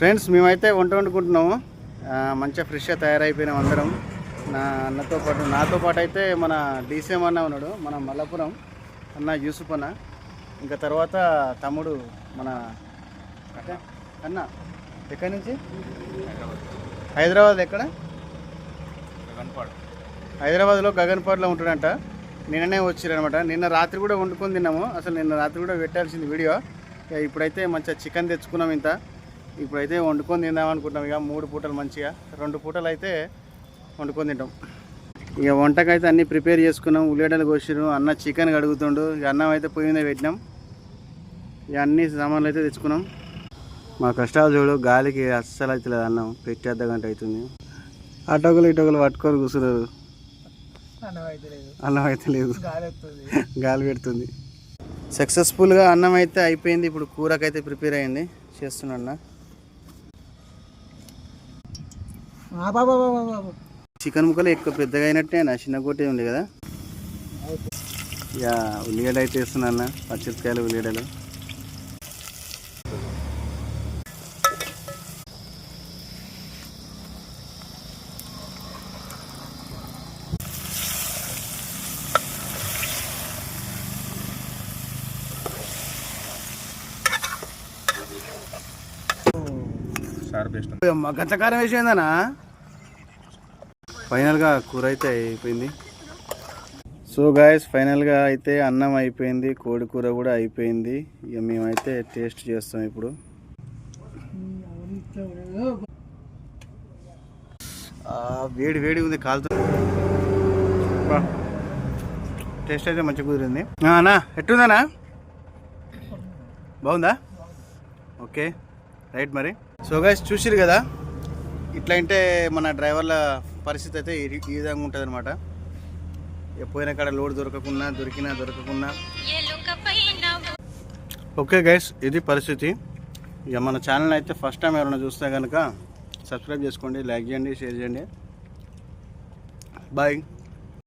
Friends మేమైతే వంట వండుకుంటున్నాము. మంచిగా ఫ్రెష్గా తయారైపోయినాం అందరం. నాతో పాటు అయితే మన డీసీఎం అన్న ఉన్నాడు, మన మల్లపురం అన్న యూసుఫ్ అన్న. ఇంకా తర్వాత తమ్ముడు మన అన్న ఎక్కడి నుంచి? హైదరాబాద్. ఎక్కడ? హైదరాబాద్లో గగన్పాడ్లో ఉంటాడంట. నిన్ననే వచ్చారనమాట. నిన్న రాత్రి కూడా వండుకొని తిన్నాము. అసలు నిన్న రాత్రి కూడా పెట్టాల్సింది వీడియో. ఇప్పుడైతే మంచిగా చికెన్ తెచ్చుకున్నాం. ఇప్పుడైతే వండుకొని తిందాం అనుకుంటాం. ఇక 3 పూటలు మంచిగా 2 పూటలు అయితే వండుకొని తింటాం. ఇక వంటకైతే అన్నీ ప్రిపేర్ చేసుకున్నాం. ఉల్లిగడ్డలు కోసిరు, అన్న చికెన్ కడుగుతుండు. ఇక అన్నం అయితే పొయ్యి మీద పెట్టినాం. ఇక అన్ని సామాన్లు అయితే తెచ్చుకున్నాం. మా కష్టాలు చూడు, గాలికి అస్సలు అవుతలేదు. అన్నం పెట్టి అర్ధగంట అవుతుంది. అటొకలు ఇటొకలు పట్టుకొని కూర్చున్నారు. అన్నం అయితే లేదు, గాలి పెడుతుంది. సక్సెస్ఫుల్గా అన్నం అయితే అయిపోయింది. ఇప్పుడు కూరకైతే ప్రిపేర్ అయింది, చేస్తున్నా అన్న. చికెన్ ముక్కలు ఎక్కువ పెద్దగా అయినట్టే నా చిన్న కోటే ఉంది కదా. ఇక ఉల్లిగడ్డ అయితే వేస్తున్నా అన్న, పచ్చిమిరపకాయలు ఉల్లిగడ్డలు. గంటకారం వేసిందనా. ఫైనల్గా కూర అయితే అయిపోయింది. సో గాయస్, ఫైనల్గా అయితే అన్నం అయిపోయింది, కోడి కూర కూడా అయిపోయింది. ఇక మేమైతే టేస్ట్ చేస్తాం ఇప్పుడు. వేడి వేడి ఉంది, కాలుతుంది. టేస్ట్ అయితే మంచిగా కుదిరింది అన్నా. ఎట్టుందన్నా? బాగుందా? Okay, right. మరి సో గైస్, చూసిరు కదా, ఇట్లా అంటే మన డ్రైవర్ల పరిస్థితి అయితే ఈ విధంగా ఉంటుంది అనమాట. పోయిన కాడ లోడ్ దొరకకున్నా. ఓకే గైస్, ఇది పరిస్థితి. ఇక మన ఛానల్ అయితే ఫస్ట్ టైం ఎవరైనా చూస్తే కనుక సబ్స్క్రైబ్ చేసుకోండి, లైక్ చేయండి, షేర్ చేయండి. బాయ్.